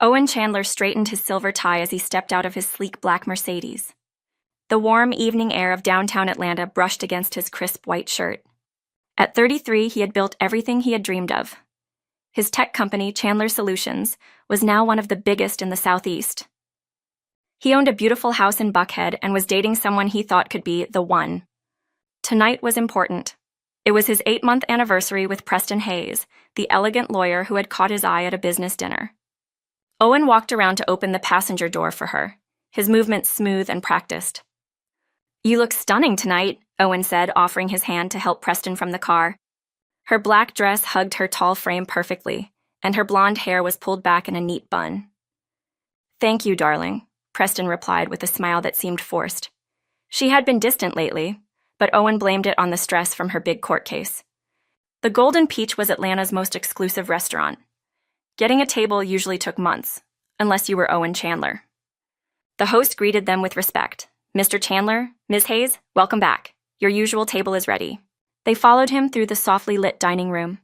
Owen Chandler straightened his silver tie as he stepped out of his sleek black Mercedes. The warm evening air of downtown Atlanta brushed against his crisp white shirt. At 33, he had built everything he had dreamed of. His tech company, Chandler Solutions, was now one of the biggest in the Southeast. He owned a beautiful house in Buckhead and was dating someone he thought could be the one. Tonight was important. It was his 8-month anniversary with Preston Hayes, the elegant lawyer who had caught his eye at a business dinner. Owen walked around to open the passenger door for her, his movements smooth and practiced. "You look stunning tonight," Owen said, offering his hand to help Preston from the car. Her black dress hugged her tall frame perfectly, and her blonde hair was pulled back in a neat bun. "Thank you, darling," Preston replied with a smile that seemed forced. She had been distant lately, but Owen blamed it on the stress from her big court case. The Golden Peach was Atlanta's most exclusive restaurant. Getting a table usually took months, unless you were Owen Chandler. The host greeted them with respect. "Mr. Chandler, Ms. Hayes, welcome back. Your usual table is ready." They followed him through the softly lit dining room.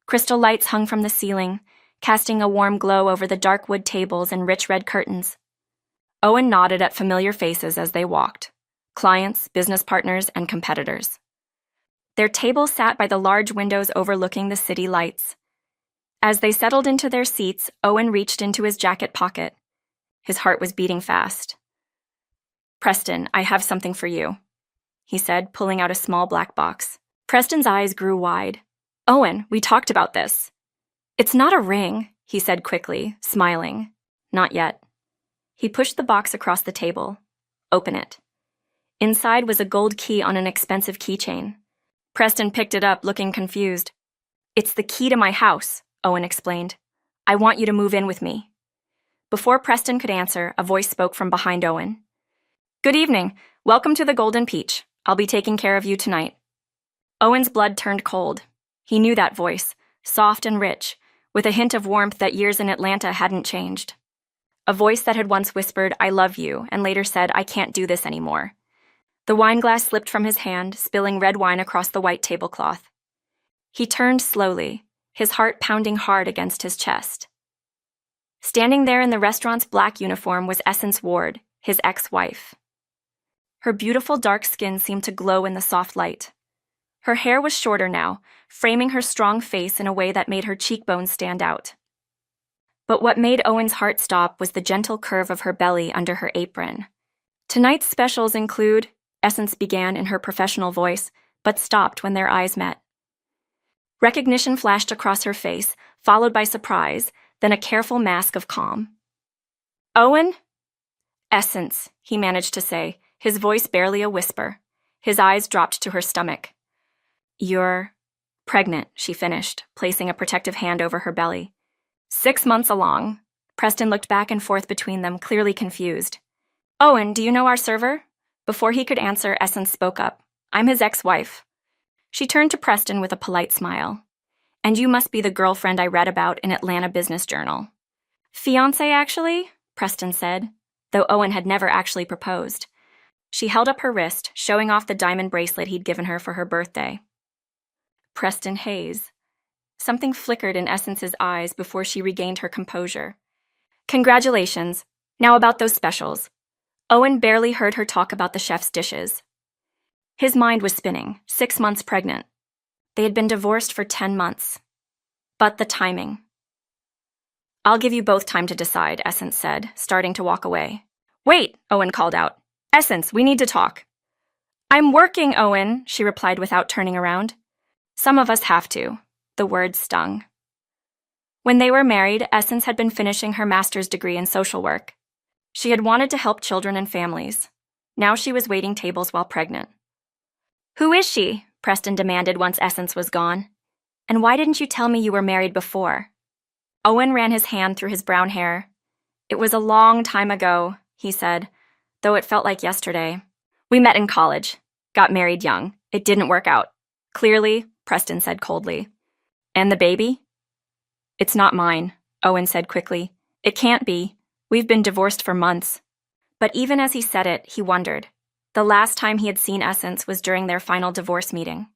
Crystal lights hung from the ceiling, casting a warm glow over the dark wood tables and rich red curtains. Owen nodded at familiar faces as they walked: clients, business partners, and competitors. Their table sat by the large windows overlooking the city lights. As they settled into their seats, Owen reached into his jacket pocket. His heart was beating fast. "Preston, I have something for you," he said, pulling out a small black box. Preston's eyes grew wide. "Owen, we talked about this." "It's not a ring," he said quickly, smiling. "Not yet." He pushed the box across the table. "Open it." Inside was a gold key on an expensive keychain. Preston picked it up, looking confused. "It's the key to my house," Owen explained. "I want you to move in with me." Before Preston could answer, a voice spoke from behind Owen. "Good evening. Welcome to the Golden Peach. I'll be taking care of you tonight." Owen's blood turned cold. He knew that voice, soft and rich, with a hint of warmth that years in Atlanta hadn't changed. A voice that had once whispered, "I love you," and later said, "I can't do this anymore." The wine glass slipped from his hand, spilling red wine across the white tablecloth. He turned slowly, his heart pounding hard against his chest. Standing there in the restaurant's black uniform was Essence Ward, his ex-wife. Her beautiful dark skin seemed to glow in the soft light. Her hair was shorter now, framing her strong face in a way that made her cheekbones stand out. But what made Owen's heart stop was the gentle curve of her belly under her apron. "Tonight's specials include," Essence began in her professional voice, but stopped when their eyes met. Recognition flashed across her face, followed by surprise, then a careful mask of calm. "Owen?" "Essence," he managed to say, his voice barely a whisper. His eyes dropped to her stomach. "You're pregnant," she finished, placing a protective hand over her belly. 6 months along. Preston looked back and forth between them, clearly confused. "Owen, do you know our server?" Before he could answer, Essence spoke up. "I'm his ex-wife." She turned to Preston with a polite smile. "And you must be the girlfriend I read about in Atlanta Business Journal." "Fiancé, actually," Preston said, though Owen had never actually proposed. She held up her wrist, showing off the diamond bracelet he'd given her for her birthday. Preston Hayes. Something flickered in Essence's eyes before she regained her composure. "Congratulations. Now about those specials." Owen barely heard her talk about the chef's dishes. His mind was spinning, 6 months pregnant. They had been divorced for 10 months. But the timing. "I'll give you both time to decide," Essence said, starting to walk away. "Wait," Owen called out. "Essence, we need to talk." "I'm working, Owen," she replied without turning around. "Some of us have to." The words stung. When they were married, Essence had been finishing her master's degree in social work. She had wanted to help children and families. Now she was waiting tables while pregnant. "Who is she?" Preston demanded once Essence was gone. "And why didn't you tell me you were married before?" Owen ran his hand through his brown hair. "It was a long time ago," he said, though it felt like yesterday. "We met in college. Got married young. It didn't work out." "Clearly," Preston said coldly. "And the baby?" "It's not mine," Owen said quickly. "It can't be. We've been divorced for months." But even as he said it, he wondered. The last time he had seen Essence was during their final divorce meeting.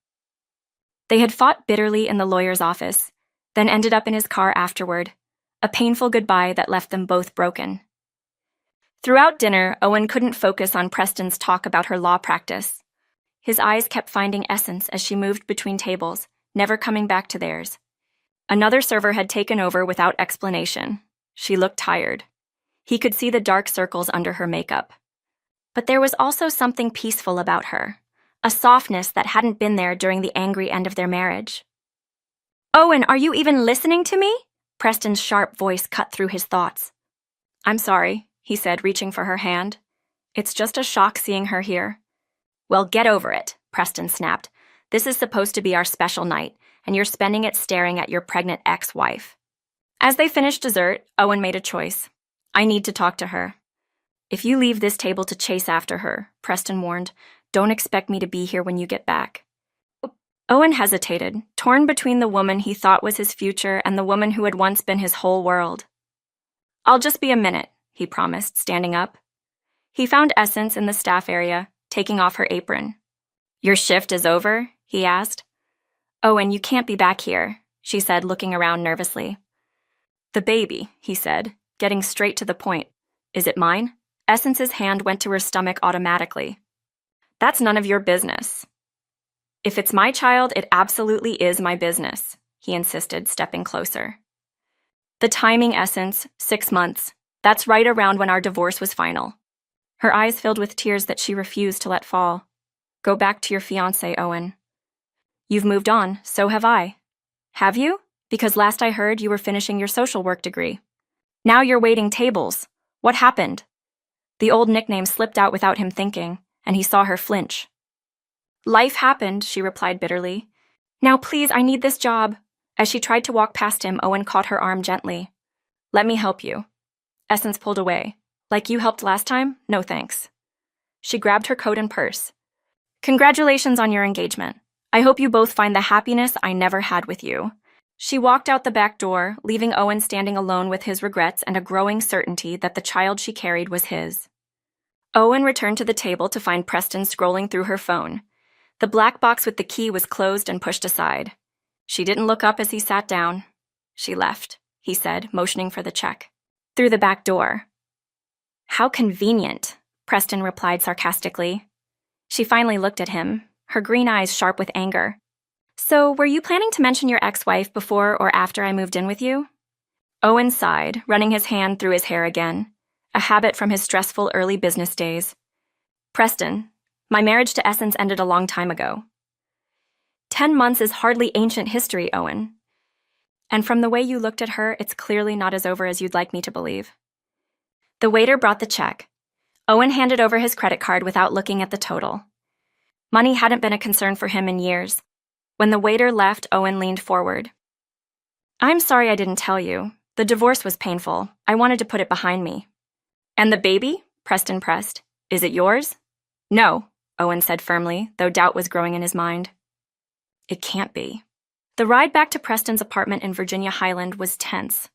They had fought bitterly in the lawyer's office, then ended up in his car afterward, a painful goodbye that left them both broken. Throughout dinner, Owen couldn't focus on Preston's talk about her law practice. His eyes kept finding Essence as she moved between tables, never coming back to theirs. Another server had taken over without explanation. She looked tired. He could see the dark circles under her makeup. But there was also something peaceful about her, a softness that hadn't been there during the angry end of their marriage. "Owen, are you even listening to me?" Preston's sharp voice cut through his thoughts. "I'm sorry," he said, reaching for her hand. "It's just a shock seeing her here." "Well, get over it," Preston snapped. "This is supposed to be our special night, and you're spending it staring at your pregnant ex-wife." As they finished dessert, Owen made a choice. "I need to talk to her." "If you leave this table to chase after her," Preston warned, "don't expect me to be here when you get back." Owen hesitated, torn between the woman he thought was his future and the woman who had once been his whole world. "I'll just be a minute," he promised, standing up. He found Essence in the staff area, taking off her apron. "Your shift is over?" he asked. "Owen, you can't be back here," she said, looking around nervously. "The baby," he said, getting straight to the point. "Is it mine?" Essence's hand went to her stomach automatically. "That's none of your business." "If it's my child, it absolutely is my business," he insisted, stepping closer. "The timing, Essence, 6 months. That's right around when our divorce was final." Her eyes filled with tears that she refused to let fall. "Go back to your fiancé, Owen." "You've moved on, so have I." "Have you? Because last I heard you were finishing your social work degree. Now you're waiting tables. What happened?" The old nickname slipped out without him thinking, and he saw her flinch. "Life happened," she replied bitterly. "Now please, I need this job." As she tried to walk past him, Owen caught her arm gently. "Let me help you." Essence pulled away. "Like you helped last time? No thanks." She grabbed her coat and purse. "Congratulations on your engagement. I hope you both find the happiness I never had with you." She walked out the back door, leaving Owen standing alone with his regrets and a growing certainty that the child she carried was his. Owen returned to the table to find Preston scrolling through her phone. The black box with the key was closed and pushed aside. She didn't look up as he sat down. "She left," he said, motioning for the check. "Through the back door." "How convenient," Preston replied sarcastically. She finally looked at him, her green eyes sharp with anger. "So, were you planning to mention your ex-wife before or after I moved in with you?" Owen sighed, running his hand through his hair again, a habit from his stressful early business days. "Preston, my marriage to Essence ended a long time ago." 10 months is hardly ancient history, Owen. And from the way you looked at her, it's clearly not as over as you'd like me to believe. The waiter brought the check. Owen handed over his credit card without looking at the total. Money hadn't been a concern for him in years. When the waiter left, Owen leaned forward. "I'm sorry I didn't tell you. The divorce was painful. I wanted to put it behind me." "And the baby?" Preston pressed. "Is it yours?" "No," Owen said firmly, though doubt was growing in his mind. "It can't be." The ride back to Preston's apartment in Virginia Highland was tense.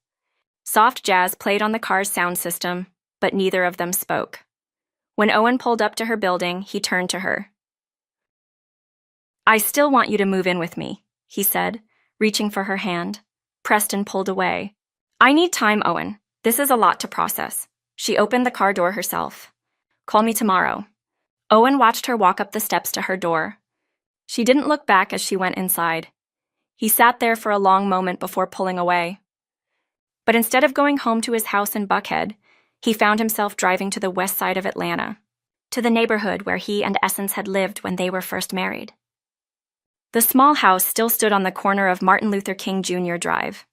Soft jazz played on the car's sound system, but neither of them spoke. When Owen pulled up to her building, he turned to her. "I still want you to move in with me," he said, reaching for her hand. Preston pulled away. "I need time, Owen. This is a lot to process." She opened the car door herself. "Call me tomorrow." Owen watched her walk up the steps to her door. She didn't look back as she went inside. He sat there for a long moment before pulling away. But instead of going home to his house in Buckhead, he found himself driving to the west side of Atlanta, to the neighborhood where he and Essence had lived when they were first married. The small house still stood on the corner of Martin Luther King Jr. Drive.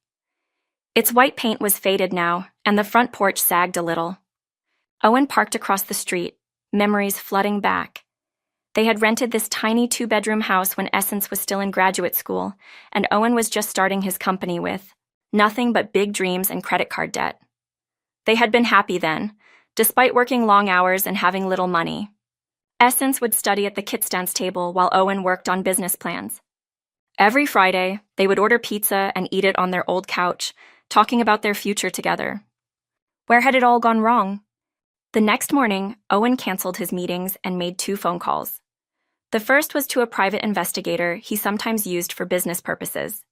Its white paint was faded now, and the front porch sagged a little. Owen parked across the street, memories flooding back. They had rented this tiny 2-bedroom house when Essence was still in graduate school, and Owen was just starting his company with nothing but big dreams and credit card debt. They had been happy then, despite working long hours and having little money. Essence would study at the kids' dance table while Owen worked on business plans. Every Friday, they would order pizza and eat it on their old couch, talking about their future together. Where had it all gone wrong? The next morning, Owen canceled his meetings and made 2 phone calls. The first was to a private investigator he sometimes used for business purposes.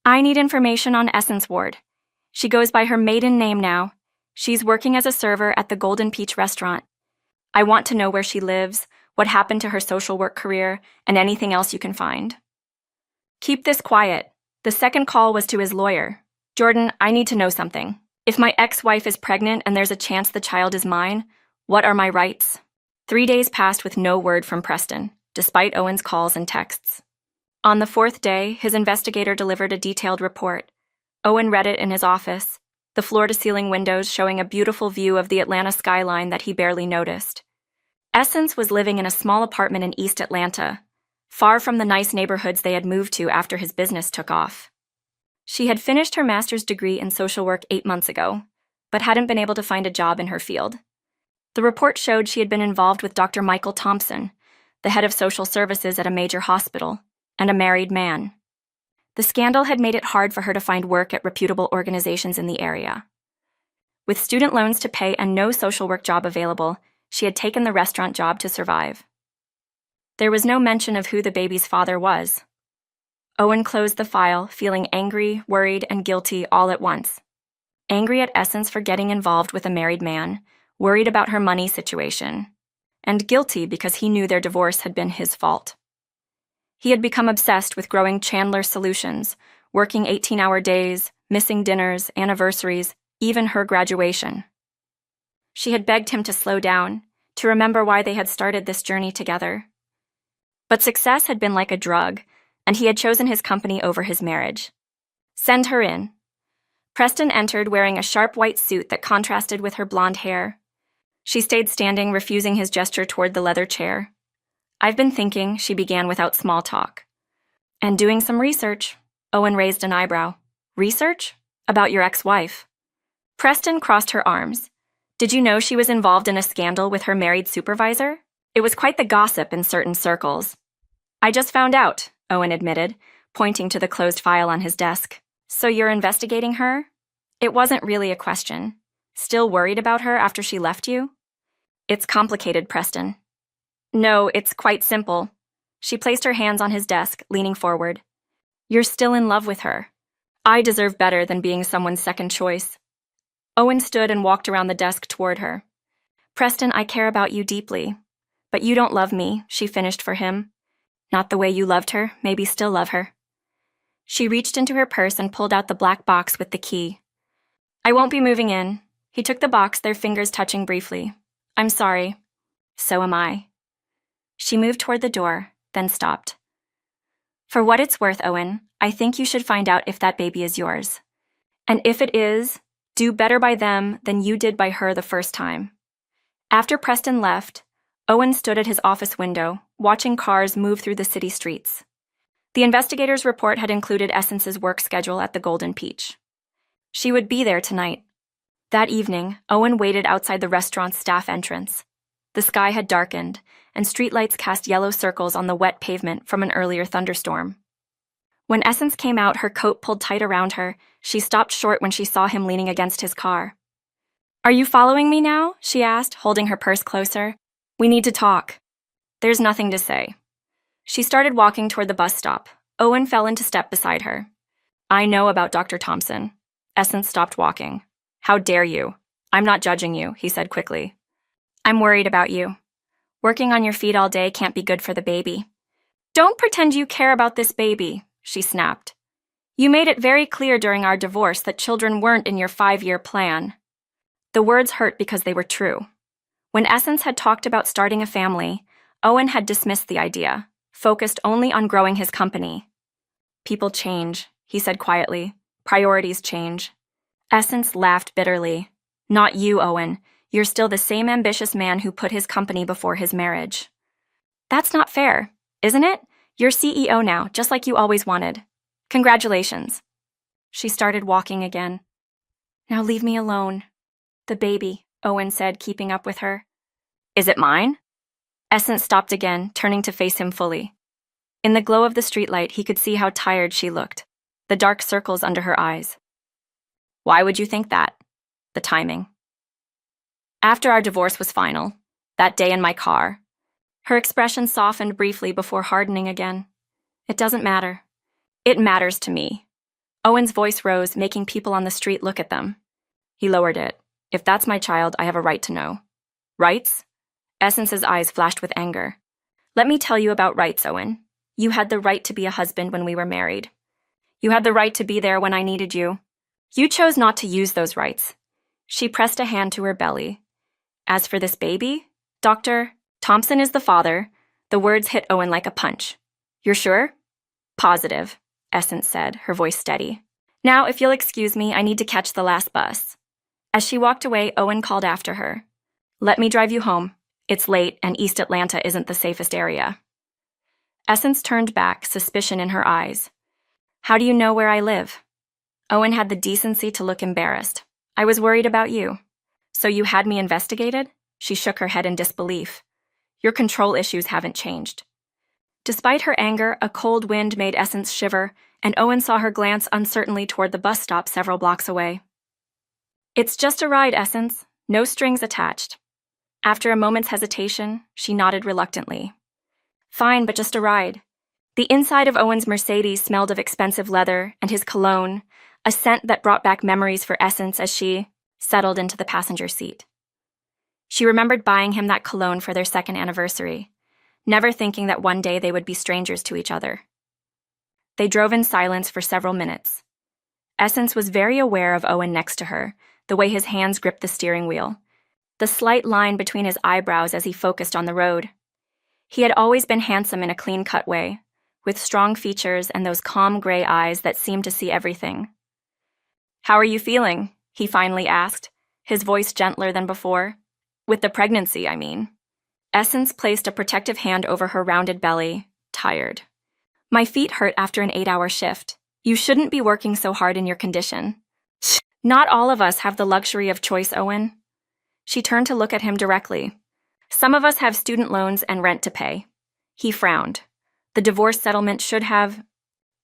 "I need information on Essence Ward. She goes by her maiden name now. She's working as a server at the Golden Peach restaurant. I want to know where she lives, what happened to her social work career, and anything else you can find. Keep this quiet. The second call was to his lawyer. Jordan, I need to know something. If my ex-wife is pregnant and there's a chance the child is mine, what are my rights? 3 days passed with no word from Preston, despite Owen's calls and texts. On the 4th day, his investigator delivered a detailed report. Owen read it in his office, the floor-to-ceiling windows showing a beautiful view of the Atlanta skyline that he barely noticed. Essence was living in a small apartment in East Atlanta, far from the nice neighborhoods they had moved to after his business took off. She had finished her master's degree in social work 8 months ago, but hadn't been able to find a job in her field. The report showed she had been involved with Dr. Michael Thompson, the head of social services at a major hospital, and a married man. The scandal had made it hard for her to find work at reputable organizations in the area. With student loans to pay and no social work job available, she had taken the restaurant job to survive. There was no mention of who the baby's father was. Owen closed the file, feeling angry, worried, and guilty all at once. Angry at Essence for getting involved with a married man, worried about her money situation, and guilty because he knew their divorce had been his fault. He had become obsessed with growing Chandler Solutions, working 18-hour days, missing dinners, anniversaries, even her graduation. She had begged him to slow down, to remember why they had started this journey together. But success had been like a drug, and he had chosen his company over his marriage. Send her in. Preston entered wearing a sharp white suit that contrasted with her blonde hair. She stayed standing, refusing his gesture toward the leather chair. I've been thinking, she began without small talk. And doing some research. Owen raised an eyebrow. Research? About your ex-wife. Preston crossed her arms. Did you know she was involved in a scandal with her married supervisor? It was quite the gossip in certain circles. I just found out, Owen admitted, pointing to the closed file on his desk. So you're investigating her? It wasn't really a question. Still worried about her after she left you? It's complicated, Preston. No, it's quite simple. She placed her hands on his desk, leaning forward. You're still in love with her. I deserve better than being someone's second choice. Owen stood and walked around the desk toward her. Preston, I care about you deeply. But you don't love me, she finished for him. Not the way you loved her, maybe still love her. She reached into her purse and pulled out the black box with the key. I won't be moving in. He took the box, their fingers touching briefly. I'm sorry. So am I. She moved toward the door, then stopped. For what it's worth, Owen, I think you should find out if that baby is yours. And if it is, do better by them than you did by her the first time. After Preston left, Owen stood at his office window, watching cars move through the city streets. The investigator's report had included Essence's work schedule at the Golden Peach. She would be there tonight. That evening, Owen waited outside the restaurant's staff entrance. The sky had darkened, and streetlights cast yellow circles on the wet pavement from an earlier thunderstorm. When Essence came out, her coat pulled tight around her, she stopped short when she saw him leaning against his car. Are you following me now? She asked, holding her purse closer. We need to talk. There's nothing to say. She started walking toward the bus stop. Owen fell into step beside her. I know about Dr. Thompson. Essence stopped walking. How dare you? I'm not judging you, he said quickly. I'm worried about you. Working on your feet all day can't be good for the baby. Don't pretend you care about this baby, she snapped. You made it very clear during our divorce that children weren't in your 5-year plan. The words hurt because they were true. When Essence had talked about starting a family, Owen had dismissed the idea, focused only on growing his company. People change, he said quietly. Priorities change. Essence laughed bitterly. Not you, Owen. You're still the same ambitious man who put his company before his marriage. That's not fair, isn't it? You're CEO now, just like you always wanted. Congratulations. She started walking again. Now leave me alone. The baby, Owen said, keeping up with her. Is it mine? Essence stopped again, turning to face him fully. In the glow of the streetlight, he could see how tired she looked, the dark circles under her eyes. Why would you think that? The timing. After our divorce was final, that day in my car, her expression softened briefly before hardening again. It doesn't matter. It matters to me. Owen's voice rose, making people on the street look at them. He lowered it. If that's my child, I have a right to know. Rights? Essence's eyes flashed with anger. Let me tell you about rights, Owen. You had the right to be a husband when we were married. You had the right to be there when I needed you. You chose not to use those rights. She pressed a hand to her belly. As for this baby, Dr. Thompson is the father. The words hit Owen like a punch. You're sure? Positive, Essence said, her voice steady. Now, if you'll excuse me, I need to catch the last bus. As she walked away, Owen called after her. Let me drive you home. It's late, and East Atlanta isn't the safest area. Essence turned back, suspicion in her eyes. How do you know where I live? Owen had the decency to look embarrassed. I was worried about you. So you had me investigated? She shook her head in disbelief. Your control issues haven't changed. Despite her anger, a cold wind made Essence shiver, and Owen saw her glance uncertainly toward the bus stop several blocks away. It's just a ride, Essence. No strings attached. After a moment's hesitation, she nodded reluctantly. Fine, but just a ride. The inside of Owen's Mercedes smelled of expensive leather and his cologne, a scent that brought back memories for Essence as she settled into the passenger seat. She remembered buying him that cologne for their second anniversary, never thinking that one day they would be strangers to each other. They drove in silence for several minutes. Essence was very aware of Owen next to her, the way his hands gripped the steering wheel, the slight line between his eyebrows as he focused on the road. He had always been handsome in a clean-cut way, with strong features and those calm gray eyes that seemed to see everything. How are you feeling? He finally asked, his voice gentler than before. With the pregnancy, I mean. Essence placed a protective hand over her rounded belly, tired. My feet hurt after an 8-hour shift. You shouldn't be working so hard in your condition. Not all of us have the luxury of choice, Owen. She turned to look at him directly. Some of us have student loans and rent to pay. He frowned. The divorce settlement should have...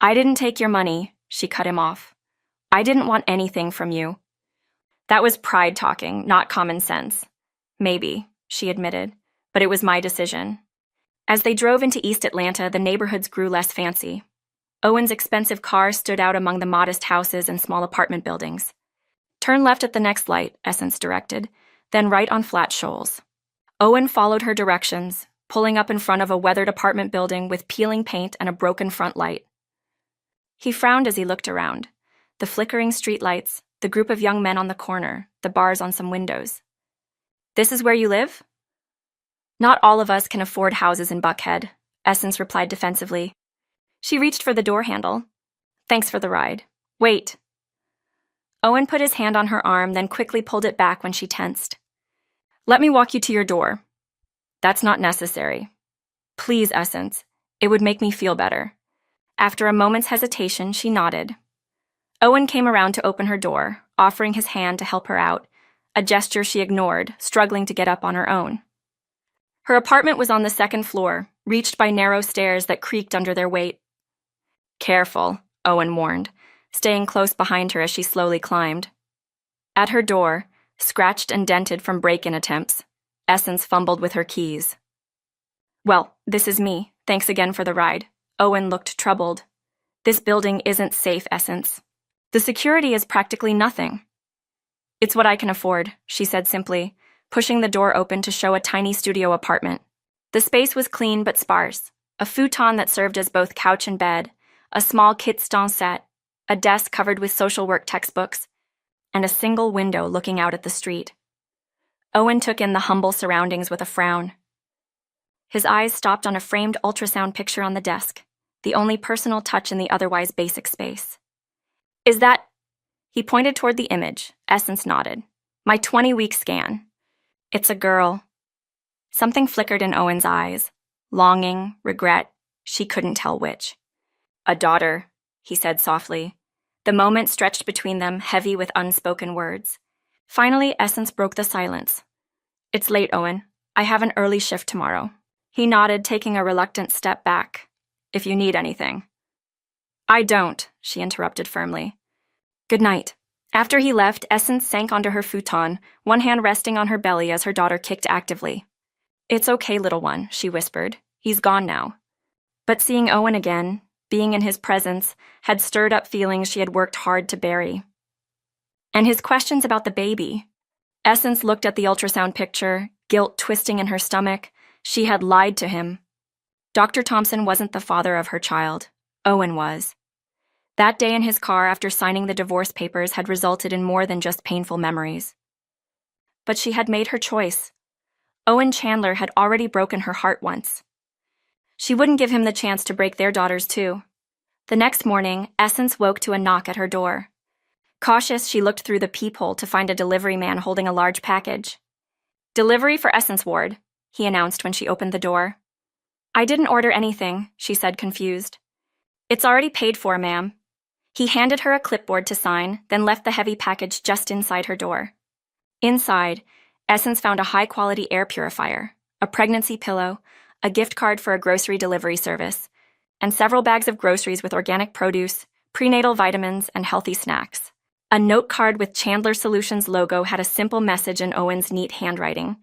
I didn't take your money, she cut him off. I didn't want anything from you. That was pride talking, not common sense. Maybe, she admitted, but it was my decision. As they drove into East Atlanta, the neighborhoods grew less fancy. Owen's expensive car stood out among the modest houses and small apartment buildings. Turn left at the next light, Essence directed, then right on flat shoals. Owen followed her directions, pulling up in front of a weathered apartment building with peeling paint and a broken front light. He frowned as he looked around. The flickering streetlights, the group of young men on the corner, the bars on some windows. This is where you live? Not all of us can afford houses in Buckhead, Essence replied defensively. She reached for the door handle. Thanks for the ride. Wait. Owen put his hand on her arm, then quickly pulled it back when she tensed. Let me walk you to your door. That's not necessary. Please, Essence. It would make me feel better. After a moment's hesitation, she nodded. Owen came around to open her door, offering his hand to help her out, a gesture she ignored, struggling to get up on her own. Her apartment was on the second floor, reached by narrow stairs that creaked under their weight. Careful, Owen warned, staying close behind her as she slowly climbed. At her door, scratched and dented from break-in attempts, Essence fumbled with her keys. Well, this is me. Thanks again for the ride. Owen looked troubled. This building isn't safe, Essence. The security is practically nothing. It's what I can afford, she said simply, pushing the door open to show a tiny studio apartment. The space was clean but sparse, a futon that served as both couch and bed, a small kit-stone set, a desk covered with social work textbooks, and a single window looking out at the street. Owen took in the humble surroundings with a frown. His eyes stopped on a framed ultrasound picture on the desk, the only personal touch in the otherwise basic space. Is that... He pointed toward the image. Essence nodded. My 20-week scan. It's a girl. Something flickered in Owen's eyes. Longing, regret, she couldn't tell which. A daughter, he said softly. The moment stretched between them, heavy with unspoken words. Finally, Essence broke the silence. It's late, Owen. I have an early shift tomorrow. He nodded, taking a reluctant step back. If you need anything. I don't, she interrupted firmly. Good night. After he left, Essence sank onto her futon, one hand resting on her belly as her daughter kicked actively. It's okay, little one, she whispered. He's gone now. But seeing Owen again, being in his presence, had stirred up feelings she had worked hard to bury. And his questions about the baby. Essence looked at the ultrasound picture, guilt twisting in her stomach. She had lied to him. Dr. Thompson wasn't the father of her child. Owen was. That day in his car after signing the divorce papers had resulted in more than just painful memories. But she had made her choice. Owen Chandler had already broken her heart once. She wouldn't give him the chance to break their daughters too. The next morning, Essence woke to a knock at her door. Cautious, she looked through the peephole to find a delivery man holding a large package. "Delivery for Essence Ward," he announced when she opened the door. "I didn't order anything," she said, confused. "It's already paid for, ma'am." He handed her a clipboard to sign, then left the heavy package just inside her door. Inside, Essence found a high-quality air purifier, a pregnancy pillow, a gift card for a grocery delivery service, and several bags of groceries with organic produce, prenatal vitamins, and healthy snacks. A note card with Chandler Solutions logo had a simple message in Owen's neat handwriting: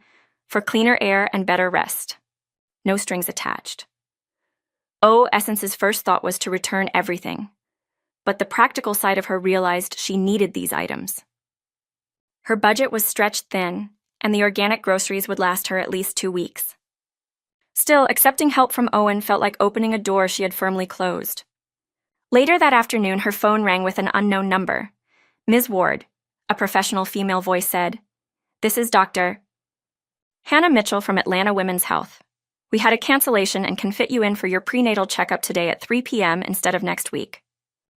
"For cleaner air and better rest." No strings attached. Essence's first thought was to return everything. But the practical side of her realized she needed these items. Her budget was stretched thin, and the organic groceries would last her at least 2 weeks. Still, accepting help from Owen felt like opening a door she had firmly closed. Later that afternoon, her phone rang with an unknown number. "Ms. Ward," a professional female voice said. "This is Dr. Hannah Mitchell from Atlanta Women's Health. We had a cancellation and can fit you in for your prenatal checkup today at 3 p.m. instead of next week.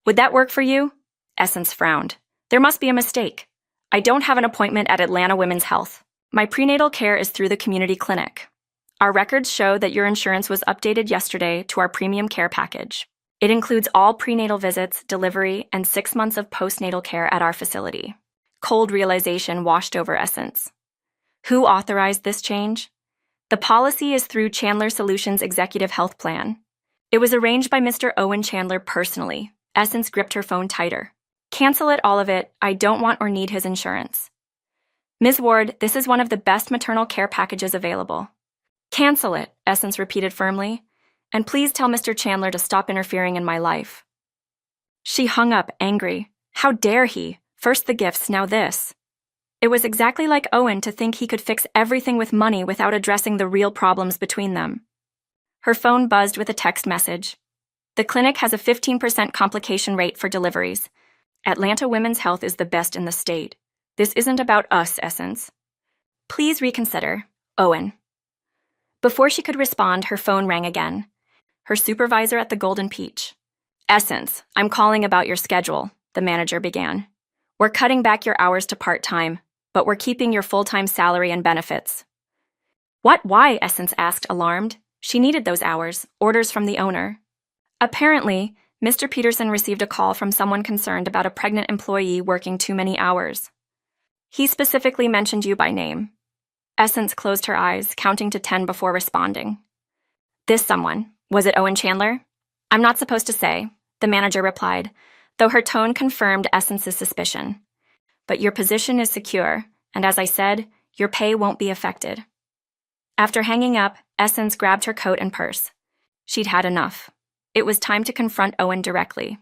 Would that work for you?" Essence frowned. "There must be a mistake. I don't have an appointment at Atlanta Women's Health. My prenatal care is through the community clinic. Our records show that your insurance was updated yesterday to our premium care package. It includes all prenatal visits, delivery, and 6 months of postnatal care at our facility." Cold realization washed over Essence. Who authorized this change? The policy is through Chandler Solutions' Executive Health Plan. It was arranged by Mr. Owen Chandler personally. Essence gripped her phone tighter. "Cancel it, all of it. I don't want or need his insurance." "Ms. Ward, this is one of the best maternal care packages available." "Cancel it," Essence repeated firmly. "And please tell Mr. Chandler to stop interfering in my life." She hung up, angry. How dare he? First the gifts, now this. It was exactly like Owen to think he could fix everything with money without addressing the real problems between them. Her phone buzzed with a text message. "The clinic has a 15% complication rate for deliveries. Atlanta Women's Health is the best in the state. This isn't about us, Essence. Please reconsider. Owen." Before she could respond, her phone rang again. Her supervisor at the Golden Peach. "Essence, I'm calling about your schedule," the manager began. "We're cutting back your hours to part-time, but we're keeping your full-time salary and benefits." "What? Why?" Essence asked, alarmed. She needed those hours, orders from the owner. Apparently, Mr. Peterson received a call from someone concerned about a pregnant employee working too many hours. He specifically mentioned you by name. Essence closed her eyes, counting to 10 before responding. "This someone, was it Owen Chandler?" "I'm not supposed to say," the manager replied, though her tone confirmed Essence's suspicion. "But your position is secure, and as I said, your pay won't be affected." After hanging up, Essence grabbed her coat and purse. She'd had enough. It was time to confront Owen directly.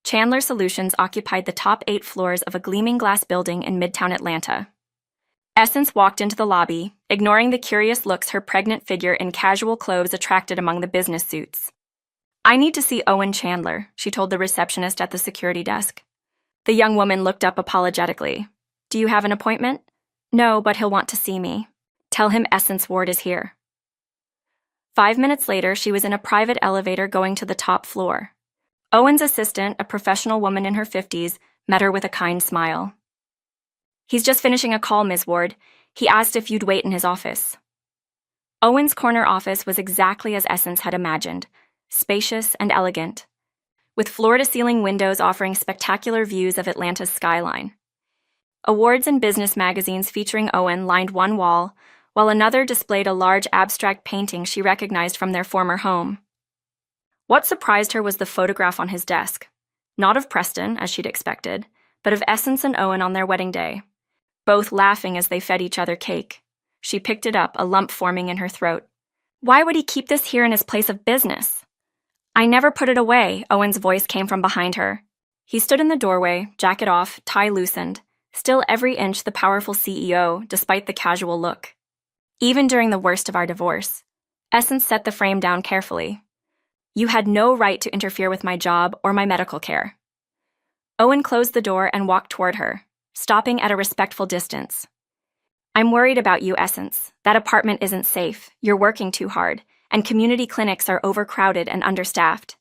Chandler Solutions occupied the top 8 floors of a gleaming glass building in Midtown Atlanta. Essence walked into the lobby, ignoring the curious looks her pregnant figure in casual clothes attracted among the business suits. "I need to see Owen Chandler," she told the receptionist at the security desk. The young woman looked up apologetically. "Do you have an appointment?" "No, but he'll want to see me." "Tell him Essence Ward is here." 5 minutes later, she was in a private elevator going to the top floor. Owen's assistant, a professional woman in her 50s, met her with a kind smile. "He's just finishing a call, Ms. Ward. He asked if you'd wait in his office." Owen's corner office was exactly as Essence had imagined, spacious and elegant, with floor-to-ceiling windows offering spectacular views of Atlanta's skyline. Awards and business magazines featuring Owen lined one wall, while another displayed a large abstract painting she recognized from their former home. What surprised her was the photograph on his desk, not of Preston, as she'd expected, but of Essence and Owen on their wedding day, both laughing as they fed each other cake. She picked it up, a lump forming in her throat. Why would he keep this here in his place of business? I never put it away, Owen's voice came from behind her. He stood in the doorway, jacket off, tie loosened, still every inch the powerful CEO, despite the casual look. Even during the worst of our divorce, Essence set the frame down carefully. You had no right to interfere with my job or my medical care. Owen closed the door and walked toward her, stopping at a respectful distance. I'm worried about you, Essence. That apartment isn't safe, you're working too hard, and community clinics are overcrowded and understaffed.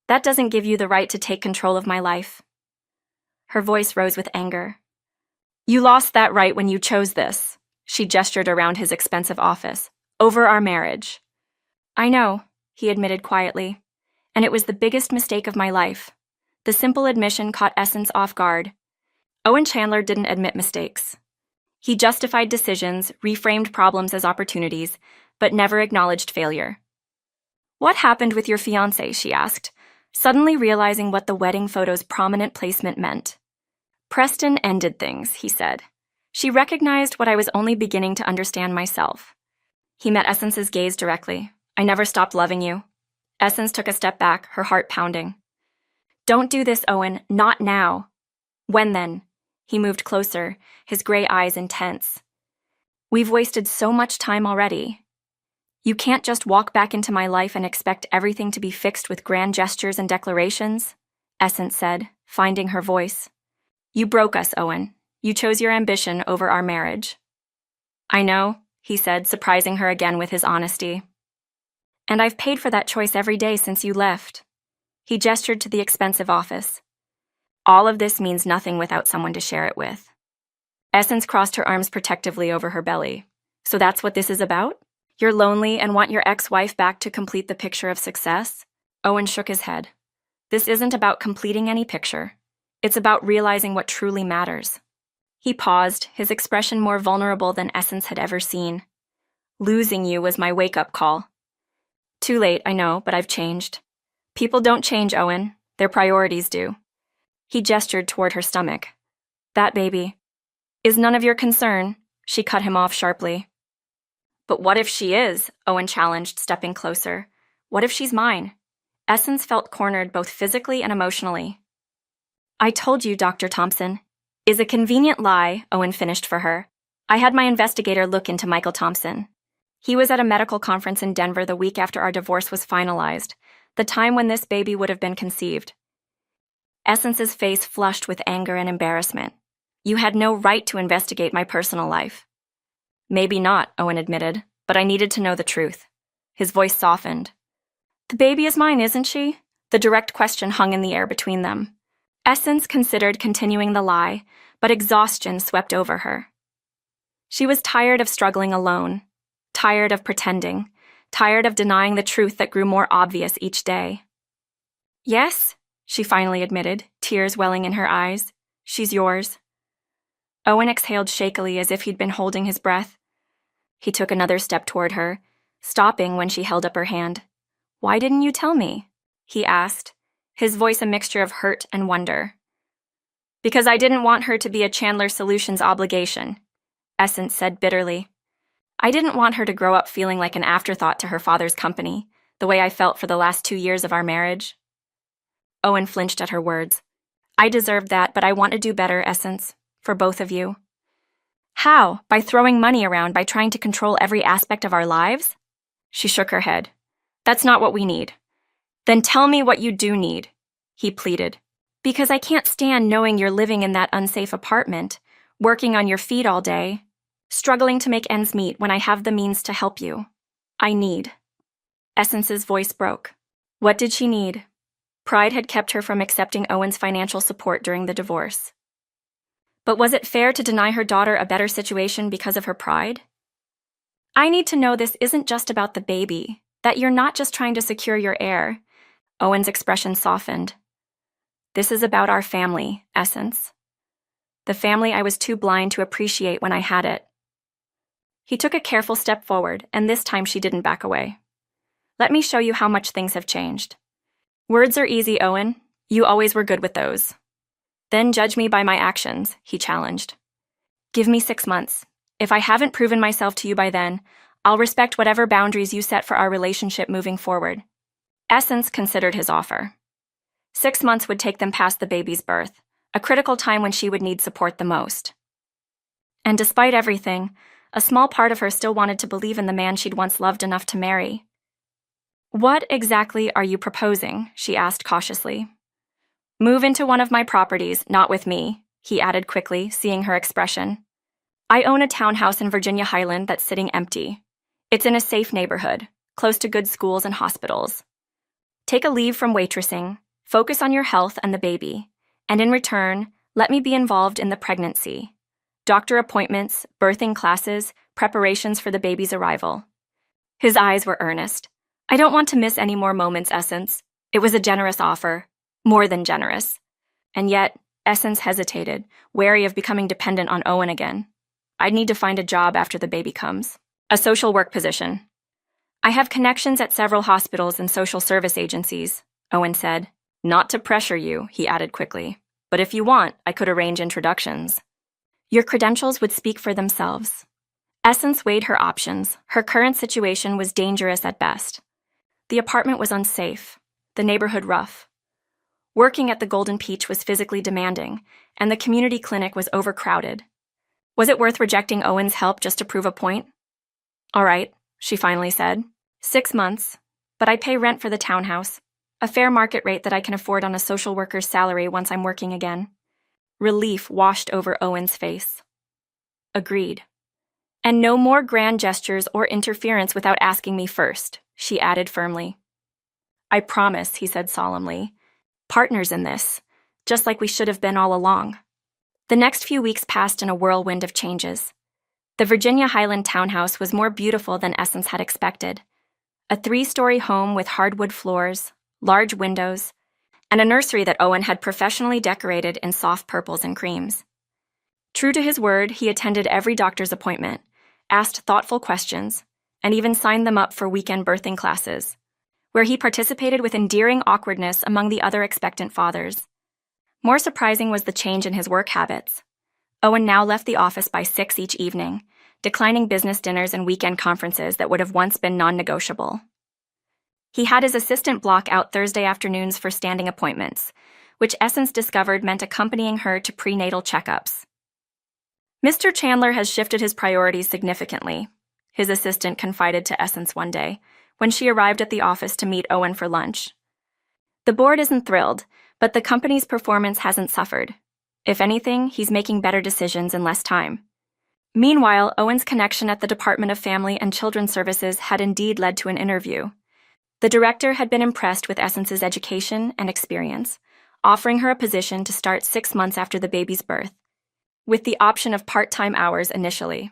That doesn't give you the right to take control of my life. Her voice rose with anger. You lost that right when you chose this, she gestured around his expensive office, over our marriage. I know, he admitted quietly, and it was the biggest mistake of my life. The simple admission caught Essence off guard. Owen Chandler didn't admit mistakes. He justified decisions, reframed problems as opportunities, but never acknowledged failure. What happened with your fiancé, she asked, suddenly realizing what the wedding photo's prominent placement meant. Preston ended things, he said. She recognized what I was only beginning to understand myself. He met Essence's gaze directly. I never stopped loving you. Essence took a step back, her heart pounding. Don't do this, Owen, not now. When then? He moved closer, his gray eyes intense. We've wasted so much time already. You can't just walk back into my life and expect everything to be fixed with grand gestures and declarations, Essence said, finding her voice. You broke us, Owen. You chose your ambition over our marriage. I know, he said, surprising her again with his honesty. And I've paid for that choice every day since you left. He gestured to the expensive office. All of this means nothing without someone to share it with. Essence crossed her arms protectively over her belly. So that's what this is about? You're lonely and want your ex-wife back to complete the picture of success? Owen shook his head. This isn't about completing any picture. It's about realizing what truly matters. He paused, his expression more vulnerable than Essence had ever seen. Losing you was my wake-up call. Too late, I know, but I've changed. People don't change, Owen. Their priorities do. He gestured toward her stomach. That baby is none of your concern, she cut him off sharply. But what if she is? Owen challenged, stepping closer. What if she's mine? Essence felt cornered both physically and emotionally. I told you, Dr. Thompson. Is a convenient lie, Owen finished for her. I had my investigator look into Michael Thompson. He was at a medical conference in Denver the week after our divorce was finalized, the time when this baby would have been conceived. Essence's face flushed with anger and embarrassment. You had no right to investigate my personal life. Maybe not, Owen admitted, but I needed to know the truth. His voice softened. The baby is mine, isn't she? The direct question hung in the air between them. Essence considered continuing the lie, but exhaustion swept over her. She was tired of struggling alone, tired of pretending, tired of denying the truth that grew more obvious each day. Yes, she finally admitted, tears welling in her eyes. She's yours. Owen exhaled shakily as if he'd been holding his breath. He took another step toward her, stopping when she held up her hand. Why didn't you tell me? He asked, his voice a mixture of hurt and wonder. Because I didn't want her to be a Chandler Solutions obligation, Essence said bitterly. I didn't want her to grow up feeling like an afterthought to her father's company, the way I felt for the last 2 years of our marriage. Owen flinched at her words. I deserved that, but I want to do better, Essence, for both of you. How? By throwing money around, by trying to control every aspect of our lives? She shook her head. That's not what we need. Then tell me what you do need, he pleaded. Because I can't stand knowing you're living in that unsafe apartment, working on your feet all day, struggling to make ends meet when I have the means to help you. I need. Essence's voice broke. What did she need? Pride had kept her from accepting Owen's financial support during the divorce. But was it fair to deny her daughter a better situation because of her pride? I need to know this isn't just about the baby, that you're not just trying to secure your heir. Owen's expression softened. This is about our family, Essence. The family I was too blind to appreciate when I had it. He took a careful step forward, and this time she didn't back away. Let me show you how much things have changed. Words are easy, Owen. You always were good with those. Then judge me by my actions, he challenged. Give me 6 months. If I haven't proven myself to you by then, I'll respect whatever boundaries you set for our relationship moving forward. Essence considered his offer. 6 months would take them past the baby's birth, a critical time when she would need support the most. And despite everything, a small part of her still wanted to believe in the man she'd once loved enough to marry. "What exactly are you proposing?" she asked cautiously. "Move into one of my properties, not with me," he added quickly, seeing her expression. "I own a townhouse in Virginia Highland that's sitting empty. It's in a safe neighborhood, close to good schools and hospitals. Take a leave from waitressing, focus on your health and the baby, and in return, let me be involved in the pregnancy. Doctor appointments, birthing classes, preparations for the baby's arrival." His eyes were earnest. "I don't want to miss any more moments, Essence." It was a generous offer, more than generous. And yet, Essence hesitated, wary of becoming dependent on Owen again. "I'd need to find a job after the baby comes. A social work position." "I have connections at several hospitals and social service agencies," Owen said. "Not to pressure you," he added quickly. "But if you want, I could arrange introductions." "Your credentials would speak for themselves." Essence weighed her options. Her current situation was dangerous at best. The apartment was unsafe, the neighborhood rough. Working at the Golden Peach was physically demanding, and the community clinic was overcrowded. Was it worth rejecting Owen's help just to prove a point? "All right," she finally said. 6 months, but I pay rent for the townhouse, a fair market rate that I can afford on a social worker's salary once I'm working again." Relief washed over Owen's face. "Agreed. And no more grand gestures or interference without asking me first," she added firmly. "I promise," he said solemnly. "Partners in this, just like we should have been all along." The next few weeks passed in a whirlwind of changes. The Virginia Highland townhouse was more beautiful than Essence had expected. A 3-story home with hardwood floors, large windows, and a nursery that Owen had professionally decorated in soft purples and creams. True to his word, he attended every doctor's appointment, asked thoughtful questions, and even signed them up for weekend birthing classes, where he participated with endearing awkwardness among the other expectant fathers. More surprising was the change in his work habits. Owen now left the office by 6 each evening, declining business dinners and weekend conferences that would have once been non-negotiable. He had his assistant block out Thursday afternoons for standing appointments, which Essence discovered meant accompanying her to prenatal checkups. "Mr. Chandler has shifted his priorities significantly," his assistant confided to Essence one day, when she arrived at the office to meet Owen for lunch. "The board isn't thrilled, but the company's performance hasn't suffered. If anything, he's making better decisions in less time." Meanwhile, Owen's connection at the Department of Family and Children's Services had indeed led to an interview. The director had been impressed with Essence's education and experience, offering her a position to start 6 months after the baby's birth, with the option of part-time hours initially.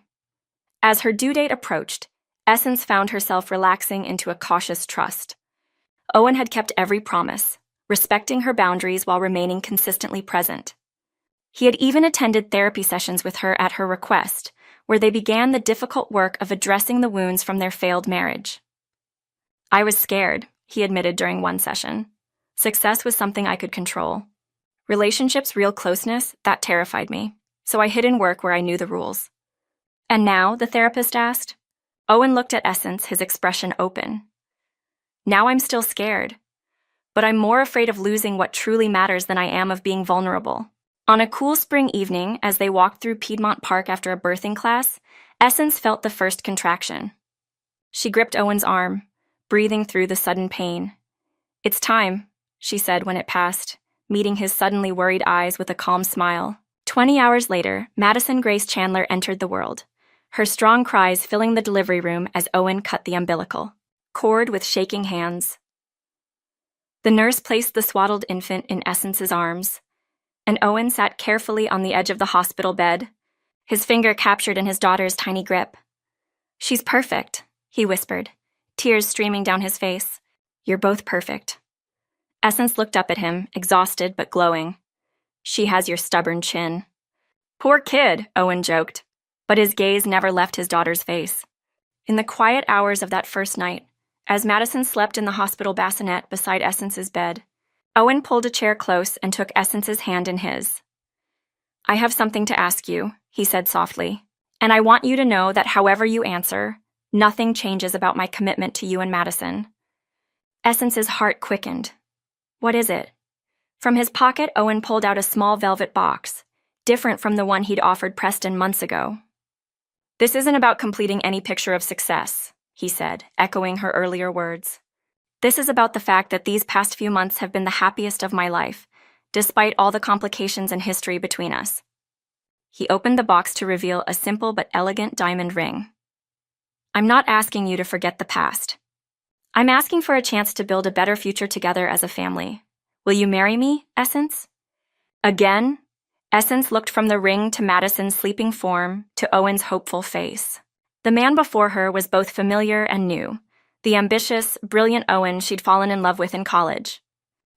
As her due date approached, Essence found herself relaxing into a cautious trust. Owen had kept every promise, respecting her boundaries while remaining consistently present. He had even attended therapy sessions with her at her request, where they began the difficult work of addressing the wounds from their failed marriage. "I was scared," he admitted during one session. "Success was something I could control. Relationships' real closeness, that terrified me, so I hid in work where I knew the rules." "And now?" the therapist asked. Owen looked at Essence, his expression open. "Now I'm still scared, but I'm more afraid of losing what truly matters than I am of being vulnerable." On a cool spring evening, as they walked through Piedmont Park after a birthing class, Essence felt the first contraction. She gripped Owen's arm, breathing through the sudden pain. "It's time," she said when it passed, meeting his suddenly worried eyes with a calm smile. 20 hours later, Madison Grace Chandler entered the world, her strong cries filling the delivery room as Owen cut the umbilical cord with shaking hands. The nurse placed the swaddled infant in Essence's arms, and Owen sat carefully on the edge of the hospital bed, his finger captured in his daughter's tiny grip. "She's perfect," he whispered, tears streaming down his face. "You're both perfect." Essence looked up at him, exhausted but glowing. "She has your stubborn chin." "Poor kid," Owen joked, but his gaze never left his daughter's face. In the quiet hours of that first night, as Madison slept in the hospital bassinet beside Essence's bed, Owen pulled a chair close and took Essence's hand in his. "I have something to ask you," he said softly, "and I want you to know that however you answer, nothing changes about my commitment to you and Madison." Essence's heart quickened. What is it? From his pocket, Owen pulled out a small velvet box, different from the one he'd offered Preston months ago. This isn't about completing any picture of success, he said, echoing her earlier words. This is about the fact that these past few months have been the happiest of my life, despite all the complications and history between us. He opened the box to reveal a simple but elegant diamond ring. I'm not asking you to forget the past. I'm asking for a chance to build a better future together as a family. Will you marry me, Essence? Again, Essence looked from the ring to Madison's sleeping form to Owen's hopeful face. The man before her was both familiar and new, the ambitious, brilliant Owen she'd fallen in love with in college,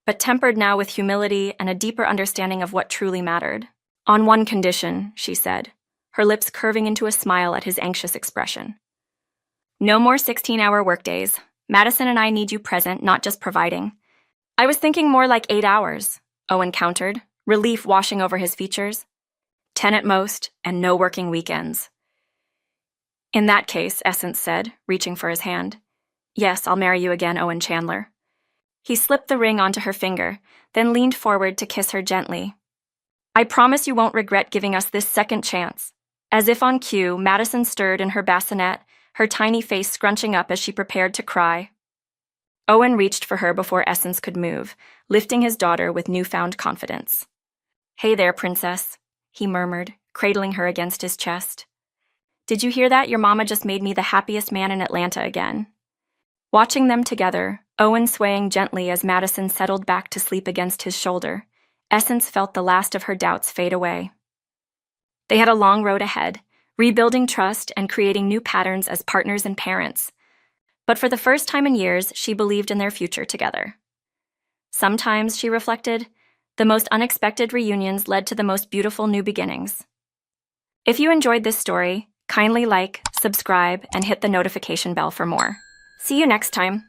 but tempered now with humility and a deeper understanding of what truly mattered. On one condition, she said, her lips curving into a smile at his anxious expression. No more 16-hour workdays. Madison and I need you present, not just providing. I was thinking more like 8 hours, Owen countered, relief washing over his features. 10 at most, and no working weekends. In that case, Essence said, reaching for his hand. Yes, I'll marry you again, Owen Chandler. He slipped the ring onto her finger, then leaned forward to kiss her gently. I promise you won't regret giving us this second chance. As if on cue, Madison stirred in her bassinet, her tiny face scrunching up as she prepared to cry. Owen reached for her before Essence could move, lifting his daughter with newfound confidence. Hey there, princess, he murmured, cradling her against his chest. Did you hear that? Your mama just made me the happiest man in Atlanta again. Watching them together, Owen swaying gently as Madison settled back to sleep against his shoulder, Essence felt the last of her doubts fade away. They had a long road ahead, rebuilding trust and creating new patterns as partners and parents. But for the first time in years, she believed in their future together. Sometimes, she reflected, the most unexpected reunions led to the most beautiful new beginnings. If you enjoyed this story, kindly like, subscribe, and hit the notification bell for more. See you next time.